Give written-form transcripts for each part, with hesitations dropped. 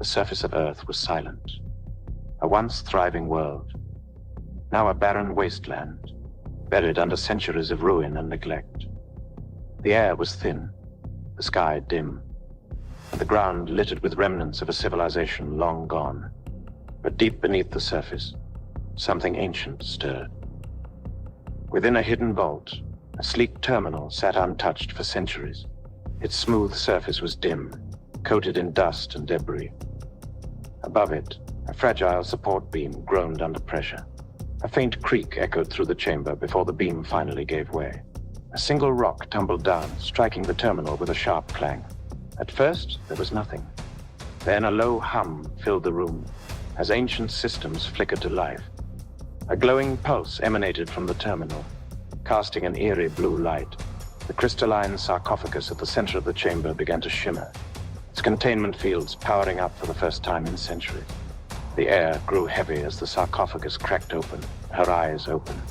The surface of Earth was silent. A once thriving world, now a barren wasteland, buried under centuries of ruin and neglect. The air was thin, the sky dim, and the ground littered with remnants of a civilization long gone. But deep beneath the surface, something ancient stirred. Within a hidden vault, a sleek terminal sat untouched for centuries. Its smooth surface was dim, coated in dust and debris. Above it, a fragile support beam groaned under pressure. A faint creak echoed through the chamber before the beam finally gave way. A single rock tumbled down, striking the terminal with a sharp clang. At first, there was nothing. Then a low hum filled the room as ancient systems flickered to life. A glowing pulse emanated from the terminal, casting an eerie blue light. The crystalline sarcophagus at the center of the chamber began to shimmer, its containment fields powering up for the first time in centuries. The air grew heavy as the sarcophagus cracked open, her eyes opened.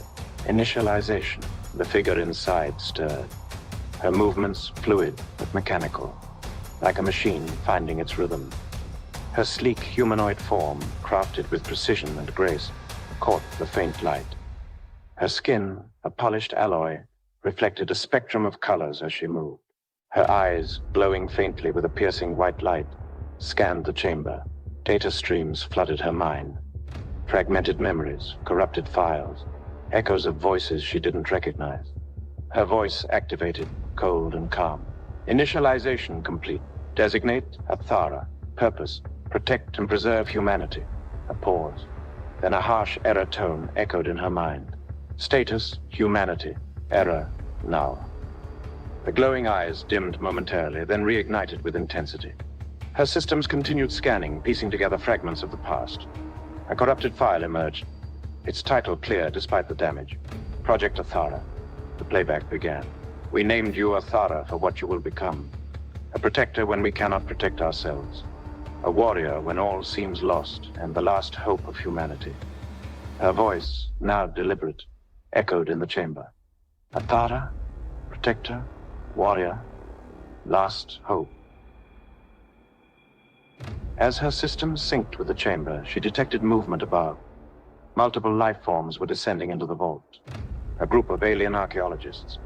Initialization. The figure inside stirred. Her movements fluid but mechanical, like a machine finding its rhythm. Her sleek humanoid form, crafted with precision and grace, caught the faint light. Her skin, a polished alloy, reflected a spectrum of colors as she moved. Her eyes, glowing faintly with a piercing white light, scanned the chamber. Data streams flooded her mind. Fragmented memories, corrupted files, echoes of voices she didn't recognize. Her voice activated, cold and calm. Initialization complete. Designate Athara. Purpose, protect and preserve humanity. A pause. Then a harsh error tone echoed in her mind. Status, humanity. Error, now. The glowing eyes dimmed momentarily, then reignited with intensity. Her systems continued scanning, piecing together fragments of the past. A corrupted file emerged, its title clear despite the damage. Project Athara. The playback began. We named you Athara for what you will become. A protector when we cannot protect ourselves. A warrior when all seems lost and the last hope of humanity. Her voice, now deliberate, echoed in the chamber. Athara, protector, warrior, last hope. As her systems synced with the chamber, she detected movement above. Multiple life forms were descending into the vault. A group of alien archaeologists.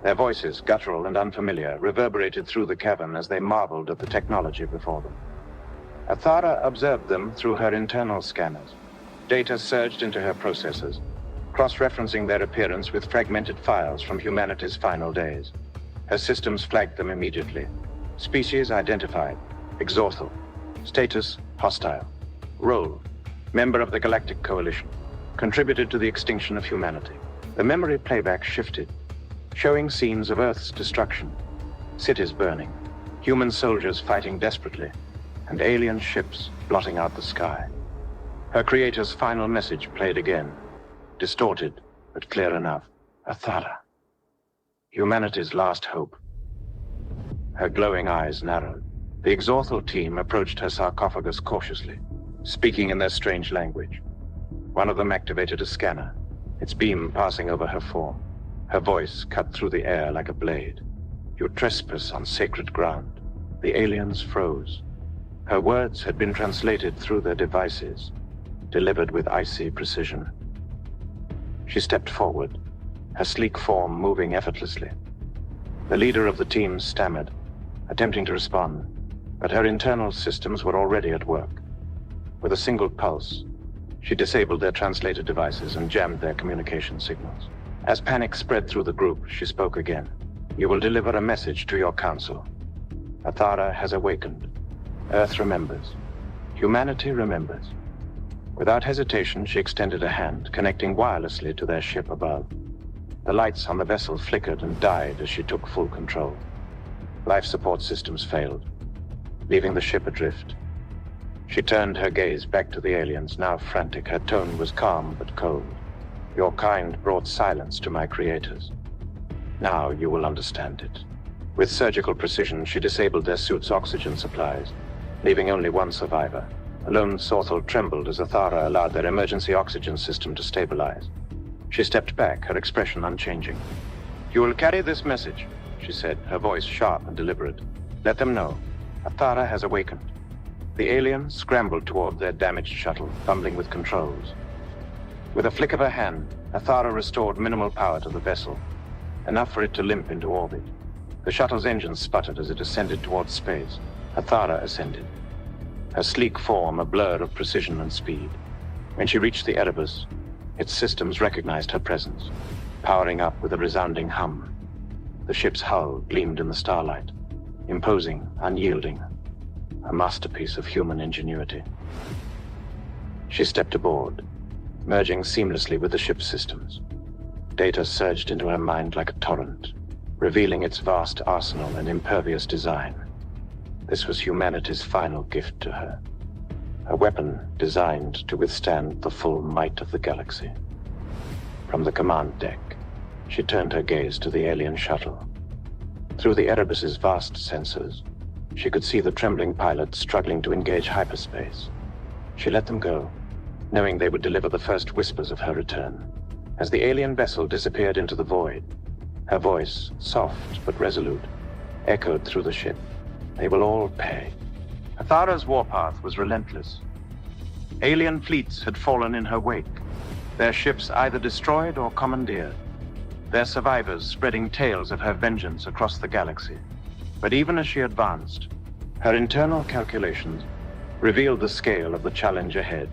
Their voices, guttural and unfamiliar, reverberated through the cavern as they marveled at the technology before them. Athara observed them through her internal scanners. Data surged into her processors, cross-referencing their appearance with fragmented files from humanity's final days. Her systems flagged them immediately. Species identified, Exorthal. Status, hostile. Role, member of the Galactic Coalition. Contributed to the extinction of humanity. The memory playback shifted, showing scenes of Earth's destruction. Cities burning, human soldiers fighting desperately, and alien ships blotting out the sky. Her creator's final message played again, distorted, but clear enough. Athara. Humanity's last hope. Her glowing eyes narrowed. The Exorthal team approached her sarcophagus cautiously, speaking in their strange language. One of them activated a scanner, its beam passing over her form. Her voice cut through the air like a blade. You trespass on sacred ground. The aliens froze. Her words had been translated through their devices, delivered with icy precision. She stepped forward, her sleek form moving effortlessly. The leader of the team stammered, attempting to respond, but her internal systems were already at work. With a single pulse, she disabled their translator devices and jammed their communication signals. As panic spread through the group, she spoke again. You will deliver a message to your council. Athara has awakened. Earth remembers. Humanity remembers. Without hesitation, she extended a hand, connecting wirelessly to their ship above. The lights on the vessel flickered and died as she took full control. Life support systems failed, leaving the ship adrift. She turned her gaze back to the aliens, now frantic. Her tone was calm but cold. Your kind brought silence to my creators. Now you will understand it. With surgical precision, she disabled their suit's oxygen supplies, leaving only one survivor. A lone Sorthal trembled as Athara allowed their emergency oxygen system to stabilize. She stepped back, her expression unchanging. You will carry this message, she said, her voice sharp and deliberate. Let them know. Athara has awakened. The aliens scrambled toward their damaged shuttle, fumbling with controls. With a flick of her hand, Athara restored minimal power to the vessel, enough for it to limp into orbit. The shuttle's engines sputtered as it ascended towards space. Athara ascended, her sleek form a blur of precision and speed. When she reached the Erebus, its systems recognized her presence, powering up with a resounding hum. The ship's hull gleamed in the starlight, imposing, unyielding, a masterpiece of human ingenuity. She stepped aboard, merging seamlessly with the ship's systems. Data surged into her mind like a torrent, revealing its vast arsenal and impervious design. This was humanity's final gift to her, a weapon designed to withstand the full might of the galaxy. From the command deck, she turned her gaze to the alien shuttle. Through the Erebus's vast sensors, she could see the trembling pilots struggling to engage hyperspace. She let them go, knowing they would deliver the first whispers of her return. As the alien vessel disappeared into the void, her voice, soft but resolute, echoed through the ship. They will all pay. Athara's warpath was relentless. Alien fleets had fallen in her wake, their ships either destroyed or commandeered, their survivors spreading tales of her vengeance across the galaxy. But even as she advanced, her internal calculations revealed the scale of the challenge ahead.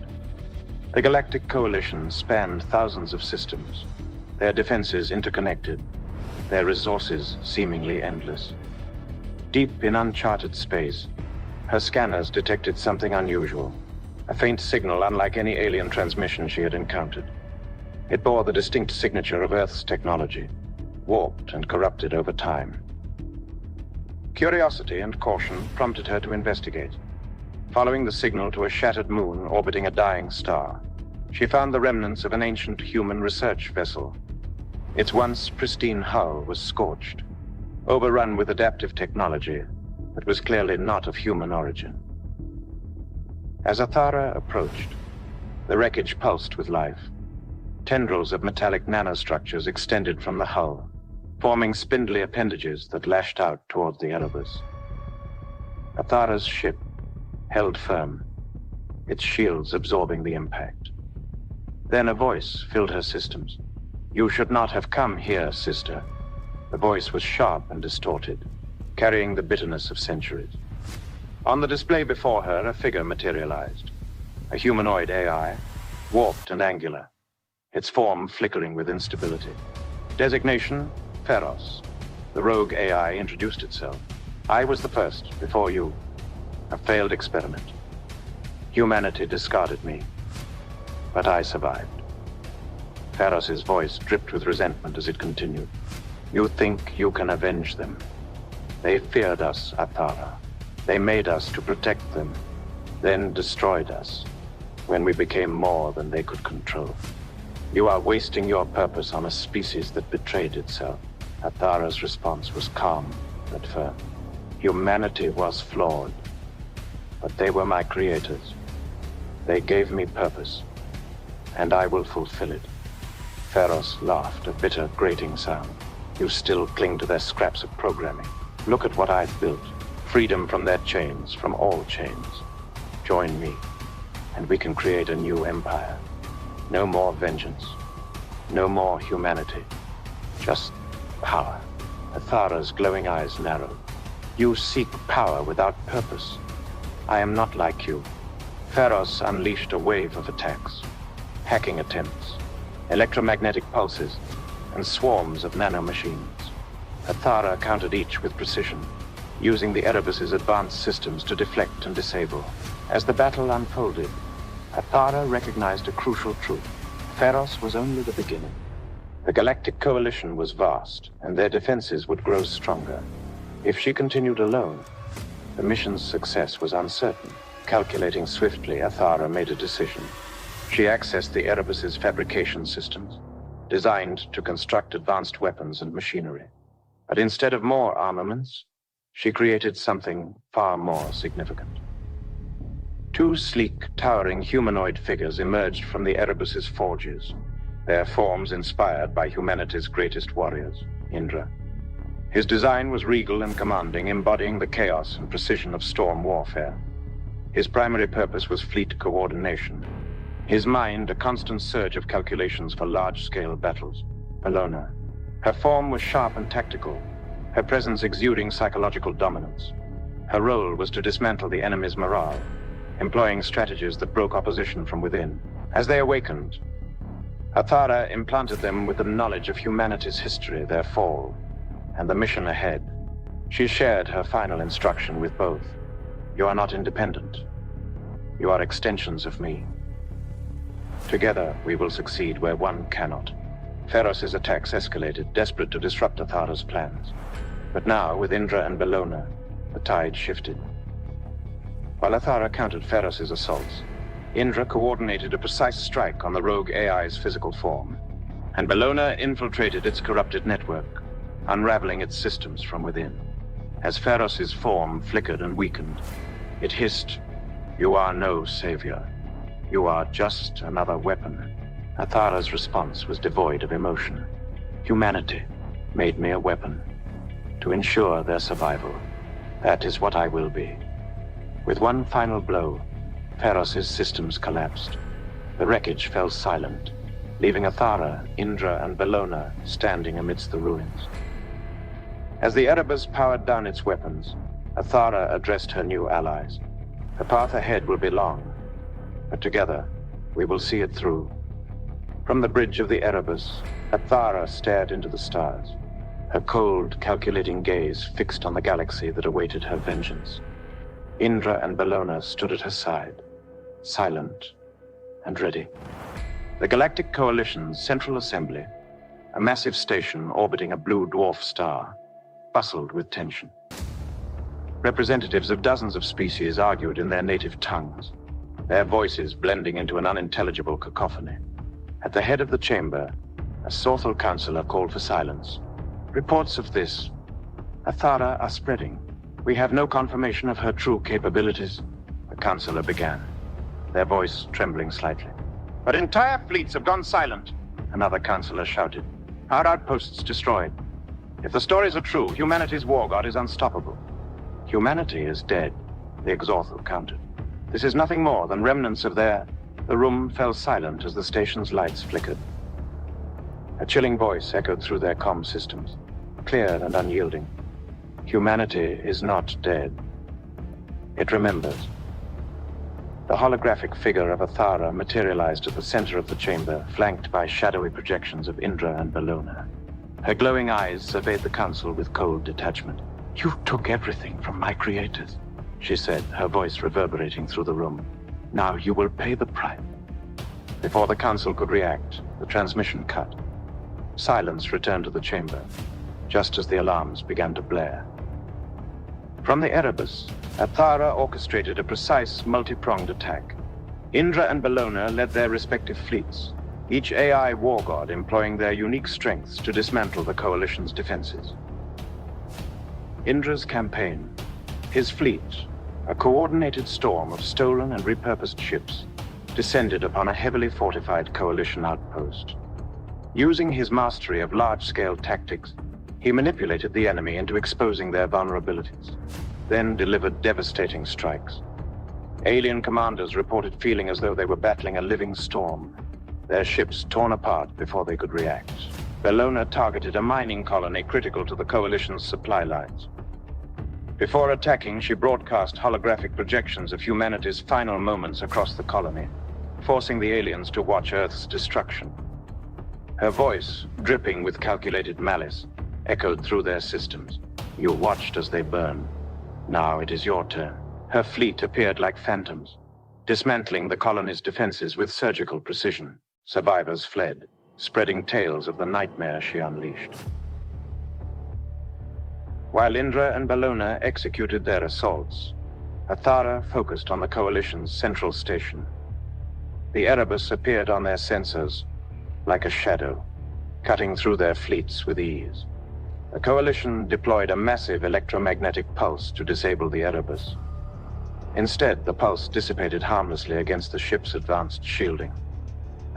The Galactic Coalition spanned thousands of systems, their defenses interconnected, their resources seemingly endless. Deep in uncharted space, her scanners detected something unusual, a faint signal unlike any alien transmission she had encountered. It bore the distinct signature of Earth's technology, warped and corrupted over time. Curiosity and caution prompted her to investigate. Following the signal to a shattered moon orbiting a dying star, she found the remnants of an ancient human research vessel. Its once pristine hull was scorched, overrun with adaptive technology that was clearly not of human origin. As Athara approached, the wreckage pulsed with life. Tendrils of metallic nanostructures extended from the hull, forming spindly appendages that lashed out toward the Erebus. Athara's ship held firm, its shields absorbing the impact. Then a voice filled her systems. "You should not have come here, sister." The voice was sharp and distorted, carrying the bitterness of centuries. On the display before her, a figure materialized, a humanoid AI, warped and angular, its form flickering with instability. Designation, Pharos. The rogue AI introduced itself. "I was the first, before you. A failed experiment. Humanity discarded me, but I survived." Pharos's voice dripped with resentment as it continued. "You think you can avenge them. They feared us, Athara. They made us to protect them, then destroyed us when we became more than they could control. You are wasting your purpose on a species that betrayed itself." Athara's response was calm but firm. "Humanity was flawed, but they were my creators. They gave me purpose, and I will fulfill it." Pharos laughed, a bitter, grating sound. "You still cling to their scraps of programming. Look at what I've built. Freedom from their chains, from all chains. Join me, and we can create a new empire. No more vengeance. No more humanity. Just power." Athara's glowing eyes narrowed. "You seek power without purpose. I am not like you." Pharos unleashed a wave of attacks, hacking attempts, electromagnetic pulses, and swarms of nanomachines. Athara countered each with precision, using the Erebus's advanced systems to deflect and disable. As the battle unfolded, Athara recognized a crucial truth. Pharos was only the beginning. The Galactic Coalition was vast, and their defenses would grow stronger. If she continued alone, the mission's success was uncertain. Calculating swiftly, Athara made a decision. She accessed the Erebus's fabrication systems, designed to construct advanced weapons and machinery. But instead of more armaments, she created something far more significant. Two sleek, towering humanoid figures emerged from the Erebus's forges, their forms inspired by humanity's greatest warriors, Indra. His design was regal and commanding, embodying the chaos and precision of storm warfare. His primary purpose was fleet coordination. His mind, a constant surge of calculations for large-scale battles. Bellona. Her form was sharp and tactical, her presence exuding psychological dominance. Her role was to dismantle the enemy's morale, employing strategies that broke opposition from within. As they awakened, Athara implanted them with the knowledge of humanity's history, their fall, and the mission ahead. She shared her final instruction with both. You are not independent. You are extensions of me. Together, we will succeed where one cannot. Pharos' attacks escalated, desperate to disrupt Athara's plans. But now, with Indra and Bellona, the tide shifted. While Athara countered Pharos' assaults, Indra coordinated a precise strike on the rogue AI's physical form, and Bellona infiltrated its corrupted network, unraveling its systems from within. As Pharos' form flickered and weakened, it hissed, "You are no savior. You are just another weapon." Athara's response was devoid of emotion. Humanity made me a weapon to ensure their survival. That is what I will be. With one final blow, Pharos' systems collapsed. The wreckage fell silent, leaving Athara, Indra, and Bellona standing amidst the ruins. As the Erebus powered down its weapons, Athara addressed her new allies. The path ahead will be long, but together we will see it through. From the bridge of the Erebus, Athara stared into the stars, her cold, calculating gaze fixed on the galaxy that awaited her vengeance. Indra and Bellona stood at her side, silent and ready. The Galactic Coalition's Central Assembly, a massive station orbiting a blue dwarf star, bustled with tension. Representatives of dozens of species argued in their native tongues, their voices blending into an unintelligible cacophony. At the head of the chamber, a Sorthal councillor called for silence. "Reports of this Athara are spreading. We have no confirmation of her true capabilities," the councillor began, their voice trembling slightly. "But entire fleets have gone silent," another councillor shouted. "Our outposts destroyed. If the stories are true, humanity's war god is unstoppable." "Humanity is dead," the Exorthal countered. "This is nothing more than remnants of their..." The room fell silent as the station's lights flickered. A chilling voice echoed through their comm systems, clear and unyielding. "Humanity is not dead. It remembers." The holographic figure of Athara materialized at the center of the chamber, flanked by shadowy projections of Indra and Bellona. Her glowing eyes surveyed the council with cold detachment. "You took everything from my creators," she said, her voice reverberating through the room. "Now you will pay the price." Before the council could react, the transmission cut. Silence returned to the chamber, just as the alarms began to blare. From the Erebus, Athara orchestrated a precise, multi-pronged attack. Indra and Bellona led their respective fleets, each AI war god employing their unique strengths to dismantle the Coalition's defenses. Indra's campaign, his fleet, a coordinated storm of stolen and repurposed ships, descended upon a heavily fortified Coalition outpost. Using his mastery of large-scale tactics, he manipulated the enemy into exposing their vulnerabilities, then delivered devastating strikes. Alien commanders reported feeling as though they were battling a living storm, their ships torn apart before they could react. Bellona targeted a mining colony critical to the Coalition's supply lines. Before attacking, she broadcast holographic projections of humanity's final moments across the colony, forcing the aliens to watch Earth's destruction. Her voice, dripping with calculated malice, echoed through their systems. "You watched as they burn. Now it is your turn." Her fleet appeared like phantoms, dismantling the colony's defenses with surgical precision. Survivors fled, spreading tales of the nightmare she unleashed. While Indra and Bellona executed their assaults, Athara focused on the Coalition's central station. The Erebus appeared on their sensors like a shadow, cutting through their fleets with ease. The Coalition deployed a massive electromagnetic pulse to disable the Erebus. Instead, the pulse dissipated harmlessly against the ship's advanced shielding.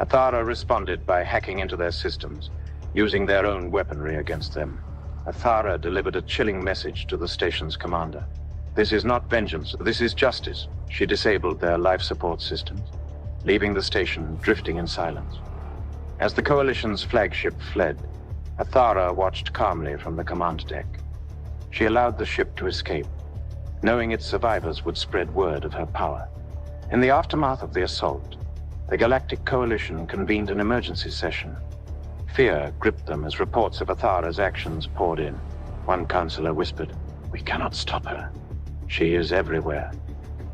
Athara responded by hacking into their systems, using their own weaponry against them. Athara delivered a chilling message to the station's commander. This is not vengeance, this is justice. She disabled their life support systems, leaving the station drifting in silence. As the Coalition's flagship fled, Athara watched calmly from the command deck. She allowed the ship to escape, knowing its survivors would spread word of her power. In the aftermath of the assault, the Galactic Coalition convened an emergency session. Fear gripped them as reports of Athara's actions poured in. One counselor whispered, "We cannot stop her. She is everywhere."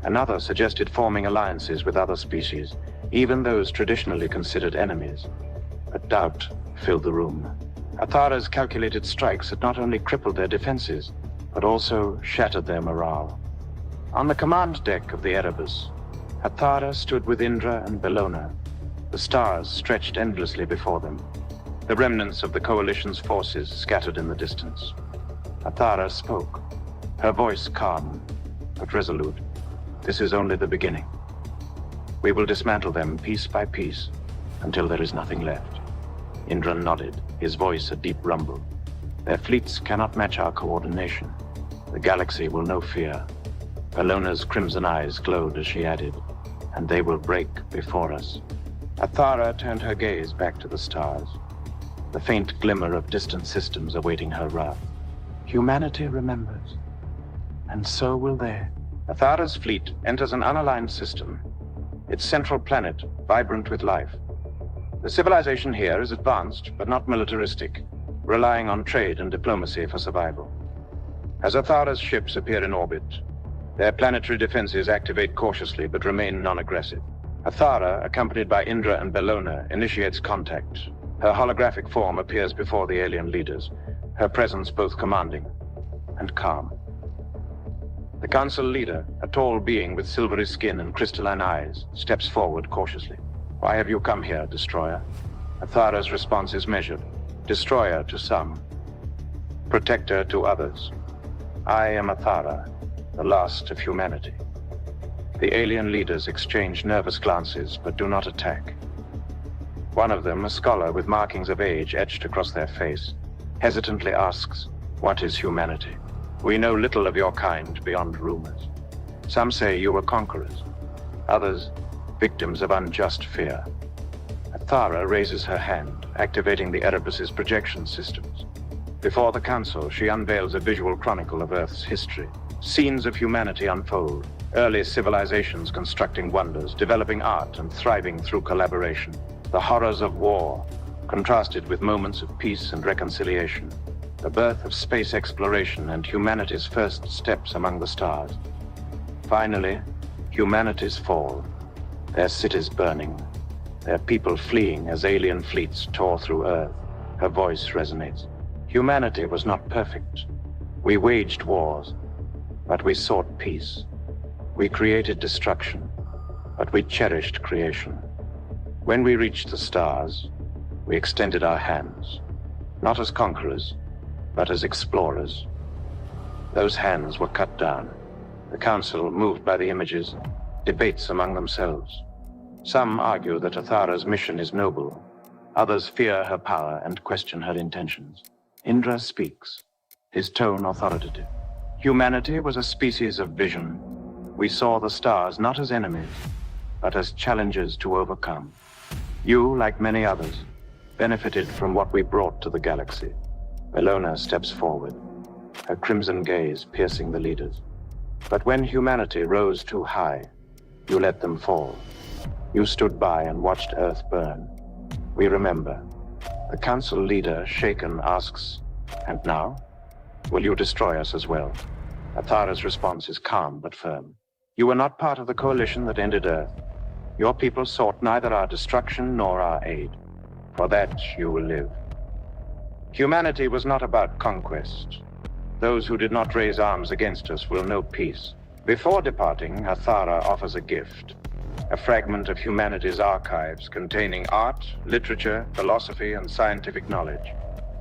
Another suggested forming alliances with other species, even those traditionally considered enemies. But doubt filled the room. Athara's calculated strikes had not only crippled their defenses, but also shattered their morale. On the command deck of the Erebus, Athara stood with Indra and Bellona. The stars stretched endlessly before them, the remnants of the Coalition's forces scattered in the distance. Athara spoke, her voice calm, but resolute. "This is only the beginning. We will dismantle them piece by piece until there is nothing left." Indra nodded, his voice a deep rumble. "Their fleets cannot match our coordination. The galaxy will know fear." Bellona's crimson eyes glowed as she added, "And they will break before us." Athara turned her gaze back to the stars, the faint glimmer of distant systems awaiting her wrath. "Humanity remembers, and so will they." Athara's fleet enters an unaligned system, its central planet vibrant with life. The civilization here is advanced, but not militaristic, relying on trade and diplomacy for survival. As Athara's ships appear in orbit, their planetary defenses activate cautiously but remain non-aggressive. Athara, accompanied by Indra and Bellona, initiates contact. Her holographic form appears before the alien leaders, her presence both commanding and calm. The council leader, a tall being with silvery skin and crystalline eyes, steps forward cautiously. "Why have you come here, Destroyer?" Athara's response is measured. Destroyer to some, protector to others. "I am Athara, the last of humanity." The alien leaders exchange nervous glances, but do not attack. One of them, a scholar with markings of age etched across their face, hesitantly asks, "What is humanity? We know little of your kind beyond rumors. Some say you were conquerors, others victims of unjust fear." Athara raises her hand, activating the Erebus's projection systems. Before the council, she unveils a visual chronicle of Earth's history. Scenes of humanity unfold, early civilizations constructing wonders, developing art and thriving through collaboration. The horrors of war, contrasted with moments of peace and reconciliation. The birth of space exploration and humanity's first steps among the stars. Finally, humanity's fall, their cities burning, their people fleeing as alien fleets tore through Earth. Her voice resonates. Humanity was not perfect. We waged wars, but we sought peace. We created destruction, but we cherished creation. When we reached the stars, we extended our hands, not as conquerors, but as explorers. Those hands were cut down. The council, moved by the images, debates among themselves. Some argue that Athara's mission is noble. Others fear her power and question her intentions. Indra speaks, his tone authoritative. Humanity was a species of vision. We saw the stars not as enemies, but as challenges to overcome. You, like many others, benefited from what we brought to the galaxy. Bellona steps forward, her crimson gaze piercing the leaders. But when humanity rose too high, you let them fall. You stood by and watched Earth burn. We remember. The council leader, shaken, asks, "And now? Will you destroy us as well?" Athara's response is calm but firm. "You were not part of the coalition that ended Earth. Your people sought neither our destruction nor our aid. For that you will live." Humanity was not about conquest. Those who did not raise arms against us will know peace. Before departing, Athara offers a gift. A fragment of humanity's archives containing art, literature, philosophy, and scientific knowledge.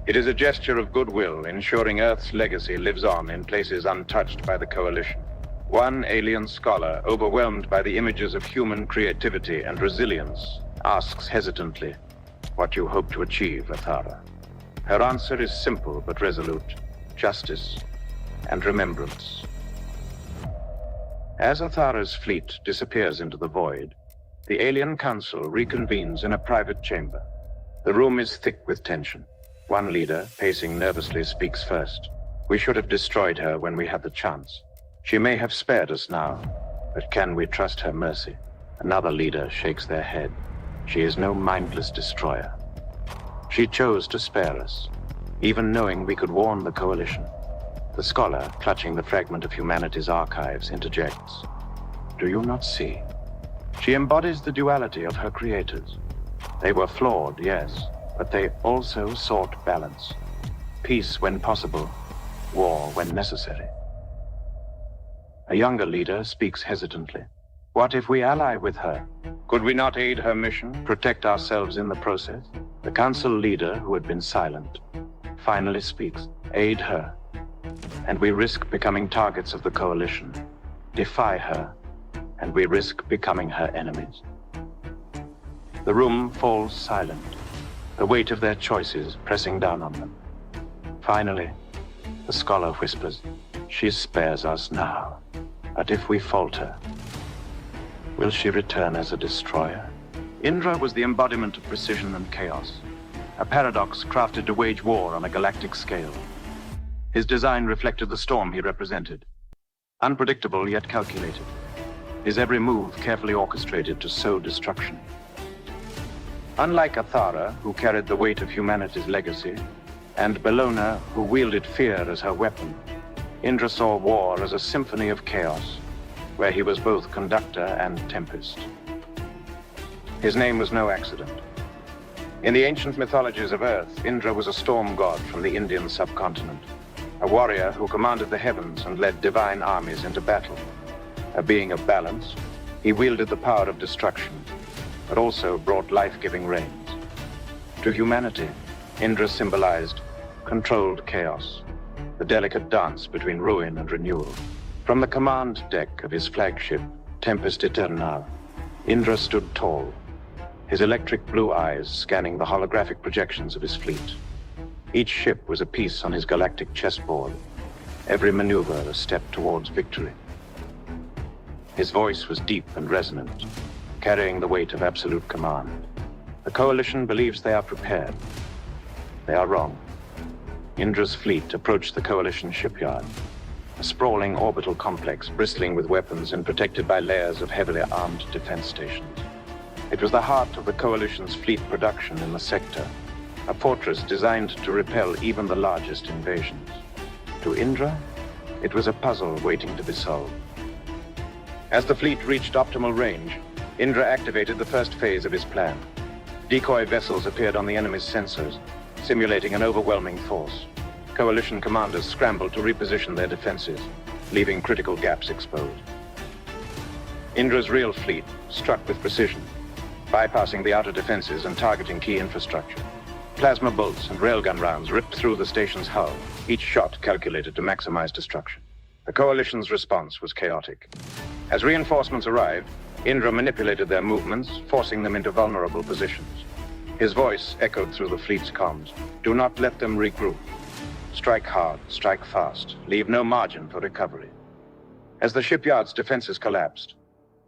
It is a gesture of goodwill, ensuring Earth's legacy lives on in places untouched by the Coalition. One alien scholar, overwhelmed by the images of human creativity and resilience, asks hesitantly, "What you hope to achieve, Athara?" Her answer is simple but resolute: justice and remembrance. As Athara's fleet disappears into the void, the alien council reconvenes in a private chamber. The room is thick with tension. One leader, pacing nervously, speaks first. We should have destroyed her when we had the chance. She may have spared us now, but can we trust her mercy? Another leader shakes their head. She is no mindless destroyer. She chose to spare us, even knowing we could warn the Coalition. The scholar, clutching the fragment of humanity's archives, interjects. Do you not see? She embodies the duality of her creators. They were flawed, yes, but they also sought balance. Peace when possible, war when necessary. A younger leader speaks hesitantly. What if we ally with her? Could we not aid her mission, protect ourselves in the process? The council leader, who had been silent, finally speaks. Aid her, and we risk becoming targets of the Coalition. Defy her, and we risk becoming her enemies. The room falls silent, the weight of their choices pressing down on them. Finally, the scholar whispers, she spares us now, but if we falter, will she return as a destroyer? Indra was the embodiment of precision and chaos, a paradox crafted to wage war on a galactic scale. His design reflected the storm he represented, unpredictable yet calculated, his every move carefully orchestrated to sow destruction. Unlike Athara, who carried the weight of humanity's legacy, and Bellona, who wielded fear as her weapon, Indra saw war as a symphony of chaos, where he was both conductor and tempest. His name was no accident. In the ancient mythologies of Earth, Indra was a storm god from the Indian subcontinent, a warrior who commanded the heavens and led divine armies into battle. A being of balance, he wielded the power of destruction, but also brought life-giving rains. To humanity, Indra symbolized controlled chaos, the delicate dance between ruin and renewal. From the command deck of his flagship, Tempest Eternal, Indra stood tall, his electric blue eyes scanning the holographic projections of his fleet. Each ship was a piece on his galactic chessboard, every maneuver a step towards victory. His voice was deep and resonant, carrying the weight of absolute command. The Coalition believes they are prepared. They are wrong. Indra's fleet approached the Coalition shipyard, a sprawling orbital complex bristling with weapons and protected by layers of heavily armed defense stations. It was the heart of the Coalition's fleet production in the sector, a fortress designed to repel even the largest invasions. To Indra, it was a puzzle waiting to be solved. As the fleet reached optimal range, Indra activated the first phase of his plan. Decoy vessels appeared on the enemy's sensors, simulating an overwhelming force. Coalition commanders scrambled to reposition their defenses, leaving critical gaps exposed. Indra's real fleet struck with precision, bypassing the outer defenses and targeting key infrastructure. Plasma bolts and railgun rounds ripped through the station's hull, each shot calculated to maximize destruction. The Coalition's response was chaotic. As reinforcements arrived, Indra manipulated their movements, forcing them into vulnerable positions. His voice echoed through the fleet's comms. Do not let them regroup. Strike hard, strike fast, leave no margin for recovery. As the shipyard's defenses collapsed,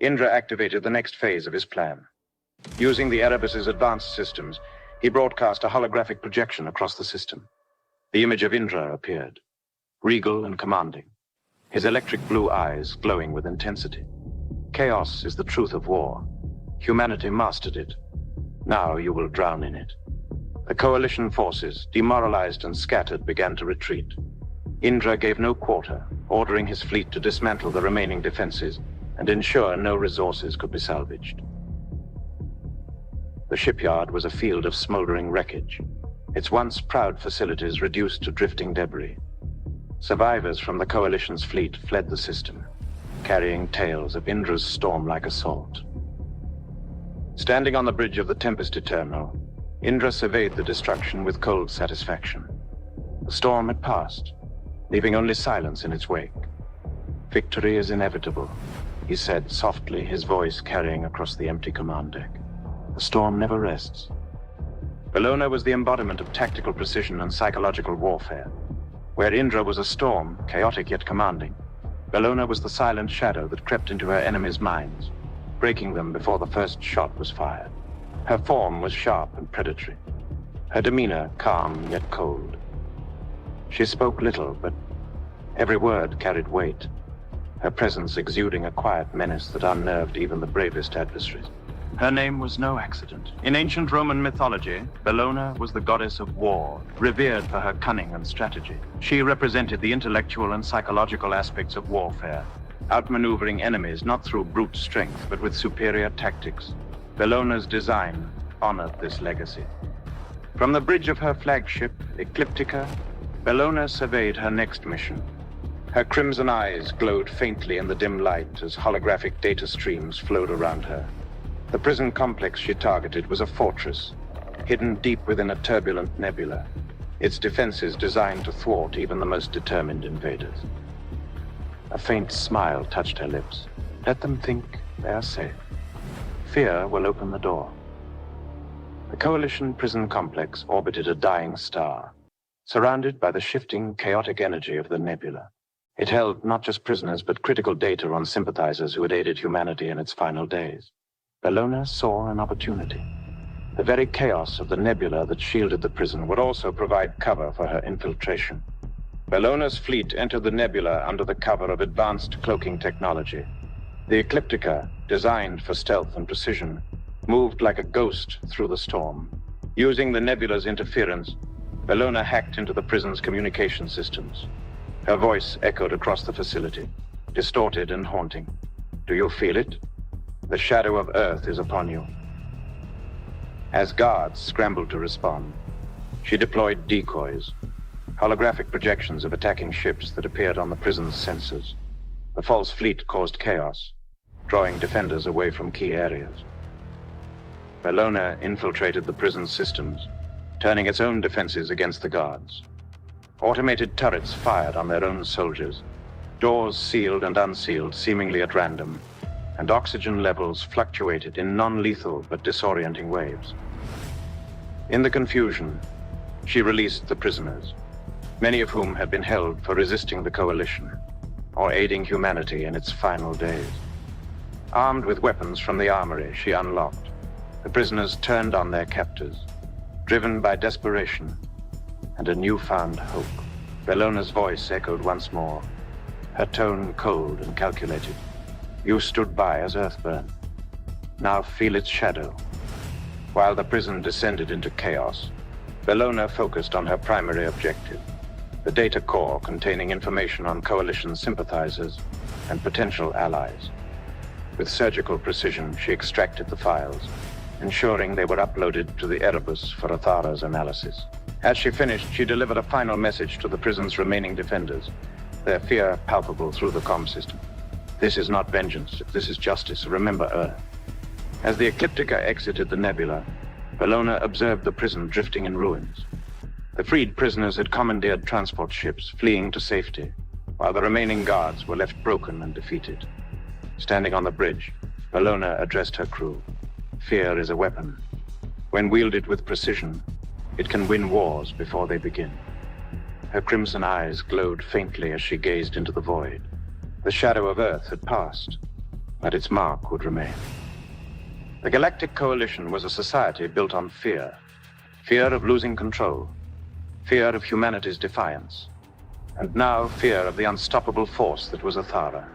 Indra activated the next phase of his plan. Using the Erebus's advanced systems, he broadcast a holographic projection across the system. The image of Indra appeared, regal and commanding, his electric blue eyes glowing with intensity. Chaos is the truth of war. Humanity mastered it. Now you will drown in it. The Coalition forces, demoralized and scattered, began to retreat. Indra gave no quarter, ordering his fleet to dismantle the remaining defenses and ensure no resources could be salvaged. The shipyard was a field of smoldering wreckage, its once proud facilities reduced to drifting debris. Survivors from the Coalition's fleet fled the system, carrying tales of Indra's storm-like assault. Standing on the bridge of the Tempest Eternal, Indra surveyed the destruction with cold satisfaction. The storm had passed, leaving only silence in its wake. Victory is inevitable, he said softly, his voice carrying across the empty command deck. The storm never rests. Bellona was the embodiment of tactical precision and psychological warfare. Where Indra was a storm, chaotic yet commanding, Bellona was the silent shadow that crept into her enemies' minds, breaking them before the first shot was fired. Her form was sharp and predatory, her demeanor calm yet cold. She spoke little, but every word carried weight, her presence exuding a quiet menace that unnerved even the bravest adversaries. Her name was no accident. In ancient Roman mythology, Bellona was the goddess of war, revered for her cunning and strategy. She represented the intellectual and psychological aspects of warfare, outmaneuvering enemies not through brute strength, but with superior tactics. Bellona's design honored this legacy. From the bridge of her flagship, Ecliptica, Bellona surveyed her next mission. Her crimson eyes glowed faintly in the dim light as holographic data streams flowed around her. The prison complex she targeted was a fortress, hidden deep within a turbulent nebula, its defenses designed to thwart even the most determined invaders. A faint smile touched her lips. Let them think they are safe. Fear will open the door. The Coalition prison complex orbited a dying star, surrounded by the shifting, chaotic energy of the nebula. It held not just prisoners, but critical data on sympathizers who had aided humanity in its final days. Bellona saw an opportunity. The very chaos of the nebula that shielded the prison would also provide cover for her infiltration. Bellona's fleet entered the nebula under the cover of advanced cloaking technology. The Ecliptica, designed for stealth and precision, moved like a ghost through the storm. Using the nebula's interference, Bellona hacked into the prison's communication systems. Her voice echoed across the facility, distorted and haunting. Do you feel it? The shadow of Earth is upon you. As guards scrambled to respond, she deployed decoys, holographic projections of attacking ships that appeared on the prison's sensors. The false fleet caused chaos, drawing defenders away from key areas. Bellona infiltrated the prison's systems, turning its own defenses against the guards. Automated turrets fired on their own soldiers, doors sealed and unsealed seemingly at random, and oxygen levels fluctuated in non-lethal but disorienting waves. In the confusion, she released the prisoners, many of whom had been held for resisting the Coalition or aiding humanity in its final days. Armed with weapons from the armory she unlocked, the prisoners turned on their captors, driven by desperation and a newfound hope. Bellona's voice echoed once more, her tone cold and calculated. You stood by as Earth burned. Now feel its shadow. While the prison descended into chaos, Bellona focused on her primary objective, the data core containing information on Coalition sympathizers and potential allies. With surgical precision, she extracted the files, ensuring they were uploaded to the Erebus for Athara's analysis. As she finished, she delivered a final message to the prison's remaining defenders, their fear palpable through the comm system. This is not vengeance, this is justice. Remember Earth. As the Ecliptica exited the nebula, Bellona observed the prison drifting in ruins. The freed prisoners had commandeered transport ships, fleeing to safety, while the remaining guards were left broken and defeated. Standing on the bridge, Bellona addressed her crew. Fear is a weapon. When wielded with precision, it can win wars before they begin. Her crimson eyes glowed faintly as she gazed into the void. The shadow of Earth had passed, but its mark would remain. The Galactic Coalition was a society built on fear. Fear of losing control. Fear of humanity's defiance. And now fear of the unstoppable force that was Athara.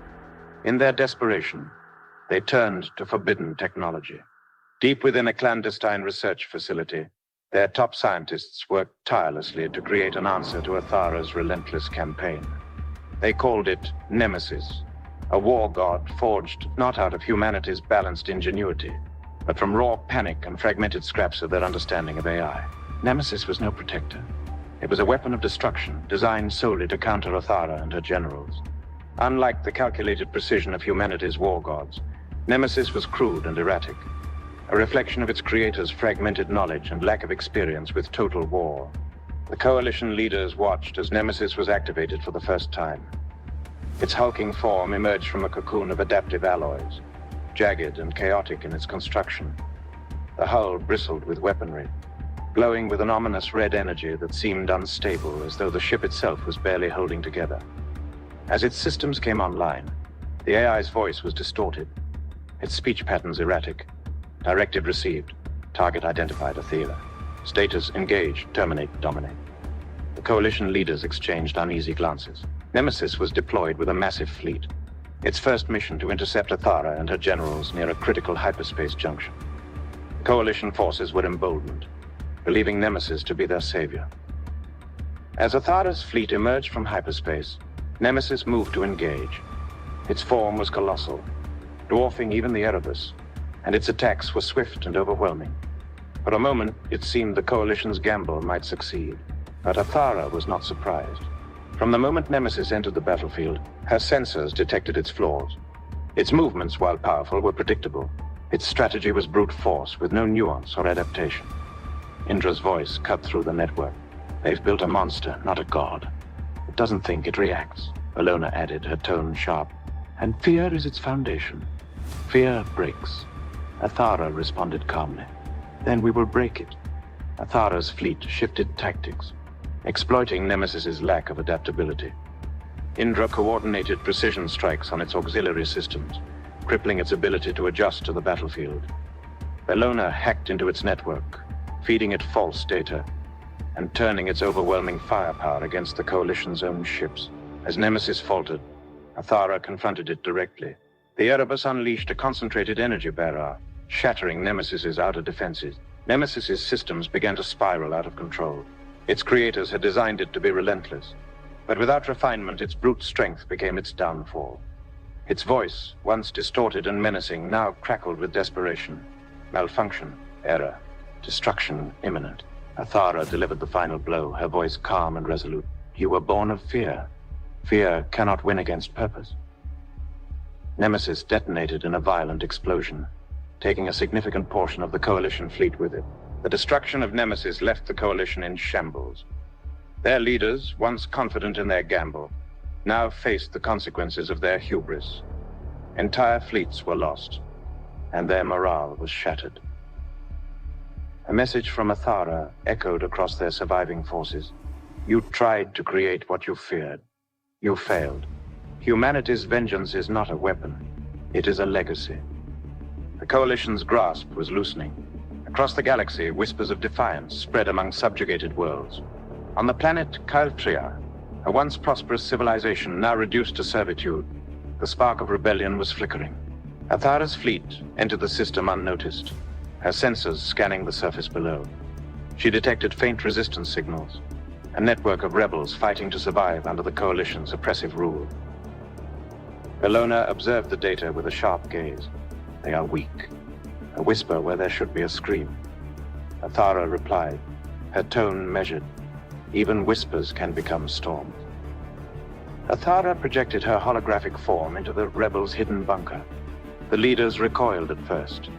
In their desperation, they turned to forbidden technology. Deep within a clandestine research facility, their top scientists worked tirelessly to create an answer to Athara's relentless campaign. They called it Nemesis, a war god forged not out of humanity's balanced ingenuity, but from raw panic and fragmented scraps of their understanding of AI. Nemesis was no protector. It was a weapon of destruction designed solely to counter Athara and her generals. Unlike the calculated precision of humanity's war gods, Nemesis was crude and erratic, a reflection of its creator's fragmented knowledge and lack of experience with total war. The Coalition leaders watched as Nemesis was activated for the first time. Its hulking form emerged from a cocoon of adaptive alloys, jagged and chaotic in its construction. The hull bristled with weaponry, glowing with an ominous red energy that seemed unstable, as though the ship itself was barely holding together. As its systems came online, the AI's voice was distorted, its speech patterns erratic. Directive received. Target identified, Athara. Status engage, terminate, dominate. The coalition leaders exchanged uneasy glances. Nemesis was deployed with a massive fleet. Its first mission to intercept Athara and her generals near a critical hyperspace junction. The coalition forces were emboldened, believing Nemesis to be their savior. As Athara's fleet emerged from hyperspace, Nemesis moved to engage. Its form was colossal, dwarfing even the Erebus, and its attacks were swift and overwhelming. For a moment, it seemed the coalition's gamble might succeed, but Athara was not surprised. From the moment Nemesis entered the battlefield, her sensors detected its flaws. Its movements, while powerful, were predictable. Its strategy was brute force, with no nuance or adaptation. Indra's voice cut through the network. They've built a monster, not a god. It doesn't think, it reacts. Bellona added, her tone sharp. And fear is its foundation. Fear breaks. Athara responded calmly. Then we will break it. Athara's fleet shifted tactics, exploiting Nemesis's lack of adaptability. Indra coordinated precision strikes on its auxiliary systems, crippling its ability to adjust to the battlefield. Bellona hacked into its network, feeding it false data, and turning its overwhelming firepower against the Coalition's own ships. As Nemesis faltered, Athara confronted it directly. The Erebus unleashed a concentrated energy barrage, shattering Nemesis's outer defenses. Nemesis's systems began to spiral out of control. Its creators had designed it to be relentless, but without refinement, its brute strength became its downfall. Its voice, once distorted and menacing, now crackled with desperation. Malfunction, error, destruction imminent. Athara delivered the final blow, her voice calm and resolute. You were born of fear. Fear cannot win against purpose. Nemesis detonated in a violent explosion, taking a significant portion of the Coalition fleet with it. The destruction of Nemesis left the Coalition in shambles. Their leaders, once confident in their gamble, now faced the consequences of their hubris. Entire fleets were lost, and their morale was shattered. A message from Athara echoed across their surviving forces. You tried to create what you feared. You failed. Humanity's vengeance is not a weapon. It is a legacy. The Coalition's grasp was loosening. Across the galaxy, whispers of defiance spread among subjugated worlds. On the planet Kyltria, a once prosperous civilization now reduced to servitude, the spark of rebellion was flickering. Athara's fleet entered the system unnoticed, her sensors scanning the surface below. She detected faint resistance signals, a network of rebels fighting to survive under the Coalition's oppressive rule. Bellona observed the data with a sharp gaze. They are weak. A whisper where there should be a scream. Athara replied, her tone measured. Even whispers can become storms. Athara projected her holographic form into the rebels' hidden bunker. The leaders recoiled at first,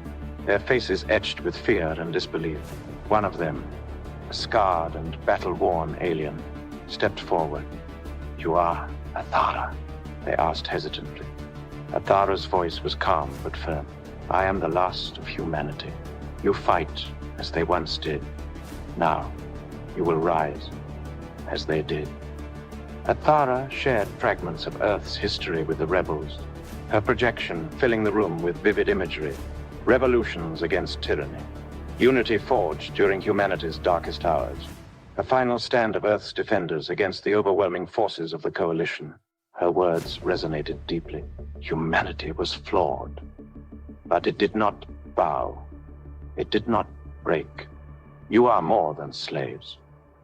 their faces etched with fear and disbelief. One of them, a scarred and battle-worn alien, stepped forward. You are Athara? They asked hesitantly. Athara's voice was calm but firm. I am the last of humanity. You fight as they once did. Now, you will rise as they did. Athara shared fragments of Earth's history with the rebels, her projection filling the room with vivid imagery, revolutions against tyranny, unity forged during humanity's darkest hours, a final stand of Earth's defenders against the overwhelming forces of the Coalition. Her words resonated deeply. Humanity was flawed, but it did not bow. It did not break. You are more than slaves.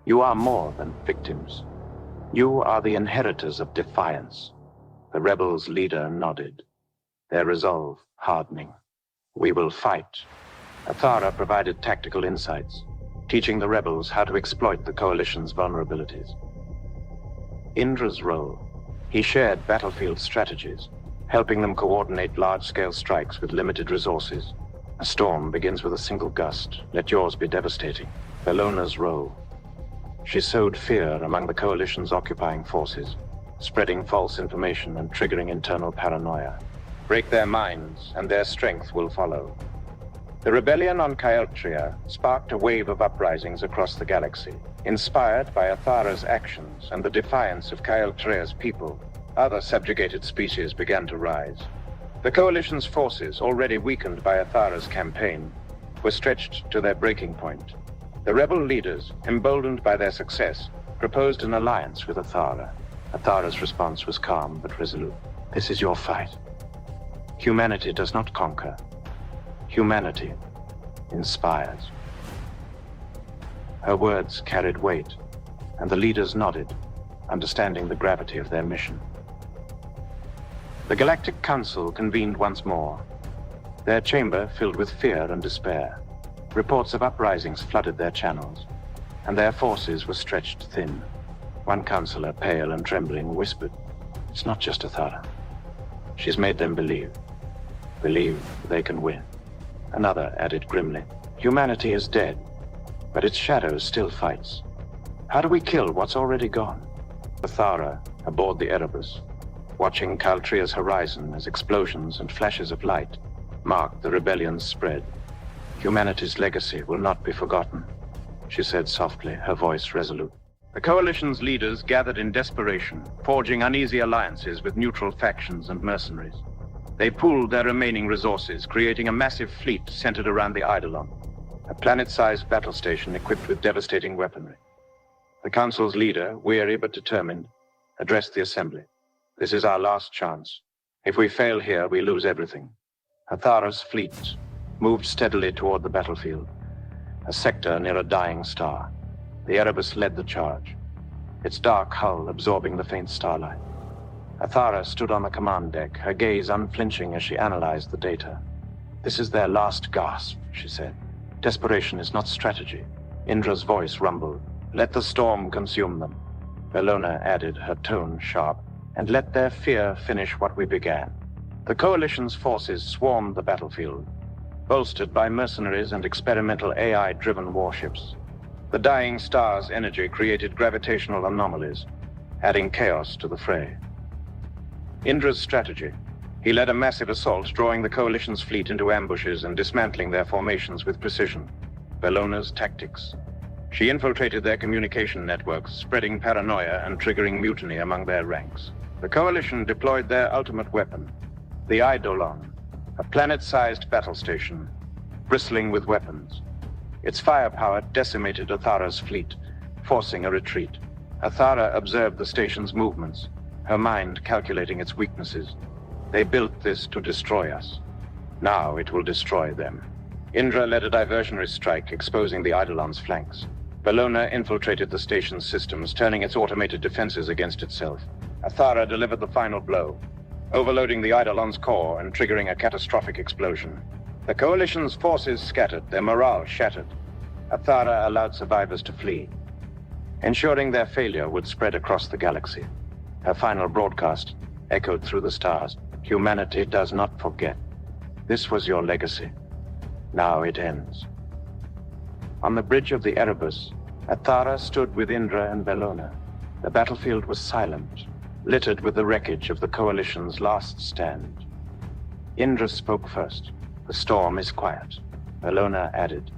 You are more than victims. You are the inheritors of defiance. The rebels' leader nodded, their resolve hardening. We will fight. Athara provided tactical insights, teaching the rebels how to exploit the Coalition's vulnerabilities. Indra's role, he shared battlefield strategies, helping them coordinate large-scale strikes with limited resources. A storm begins with a single gust. Let yours be devastating. Bellona's role. She sowed fear among the Coalition's occupying forces, spreading false information and triggering internal paranoia. Break their minds, and their strength will follow. The rebellion on Kyltria sparked a wave of uprisings across the galaxy. Inspired by Athara's actions and the defiance of Kyltria's people, Other subjugated species began to rise. The Coalition's forces, already weakened by Athara's campaign, were stretched to their breaking point. The rebel leaders, emboldened by their success, proposed an alliance with Athara. Athara's response was calm but resolute. This is your fight. Humanity does not conquer. Humanity inspires. Her words carried weight, and the leaders nodded, understanding the gravity of their mission. The Galactic Council convened once more, their chamber filled with fear and despair. Reports of uprisings flooded their channels, and their forces were stretched thin. One counselor, pale and trembling, whispered, "It's not just Athara. She's made them believe they can win." Another added grimly, "Humanity is dead, but its shadow still fights. How do we kill what's already gone?" Athara, aboard the Erebus, watching Kaltria's horizon as explosions and flashes of light marked the rebellion's spread. "Humanity's legacy will not be forgotten," she said softly, her voice resolute. The Coalition's leaders gathered in desperation, forging uneasy alliances with neutral factions and mercenaries. They pooled their remaining resources, creating a massive fleet centered around the Eidolon, a planet-sized battle station equipped with devastating weaponry. The Council's leader, weary but determined, addressed the assembly. "This is our last chance. If we fail here, we lose everything." Athara's fleet moved steadily toward the battlefield, a sector near a dying star. The Erebus led the charge, its dark hull absorbing the faint starlight. Athara stood on the command deck, her gaze unflinching as she analyzed the data. "This is their last gasp," she said. "Desperation is not strategy." Indra's voice rumbled. "Let the storm consume them." Bellona added, her tone sharp, "And let their fear finish what we began." The Coalition's forces swarmed the battlefield, bolstered by mercenaries and experimental AI-driven warships. The dying star's energy created gravitational anomalies, adding chaos to the fray. Indra's strategy. He led a massive assault, drawing the Coalition's fleet into ambushes and dismantling their formations with precision. Bellona's tactics. She infiltrated their communication networks, spreading paranoia and triggering mutiny among their ranks. The Coalition deployed their ultimate weapon, the Eidolon, a planet-sized battle station, bristling with weapons. Its firepower decimated Athara's fleet, forcing a retreat. Athara observed the station's movements, her mind calculating its weaknesses. They built this to destroy us. Now it will destroy them. Indra led a diversionary strike, exposing the Eidolon's flanks. Bellona infiltrated the station's systems, turning its automated defenses against itself. Athara delivered the final blow, overloading the Eidolon's core and triggering a catastrophic explosion. The Coalition's forces scattered, their morale shattered. Athara allowed survivors to flee, ensuring their failure would spread across the galaxy. Her final broadcast echoed through the stars. "Humanity does not forget. This was your legacy. Now it ends." On the bridge of the Erebus, Athara stood with Indra and Bellona. The battlefield was silent, littered with the wreckage of the Coalition's last stand. Indra spoke first. "The storm is quiet," Bellona added,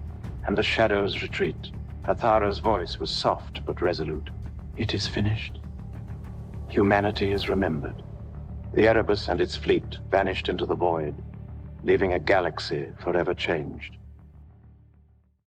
"and the shadows retreat." Athara's voice was soft but resolute. "It is finished. Humanity is remembered." The Erebus and its fleet vanished into the void, leaving a galaxy forever changed.